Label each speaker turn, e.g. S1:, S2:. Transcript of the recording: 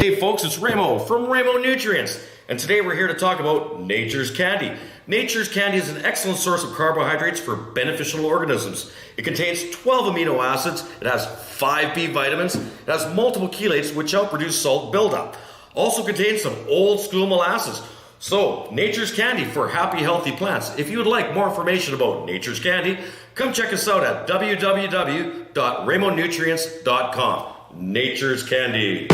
S1: Hey folks, it's Remo from Remo Nutrients, and today we're here to talk about Nature's Candy. Nature's Candy is an excellent source of carbohydrates for beneficial organisms. It contains 12 amino acids, it has 5 B vitamins, it has multiple chelates which help reduce salt buildup. Also contains some old school molasses. So, Nature's Candy for happy, healthy plants. If you would like more information about Nature's Candy, come check us out at www.remonutrients.com. Nature's Candy.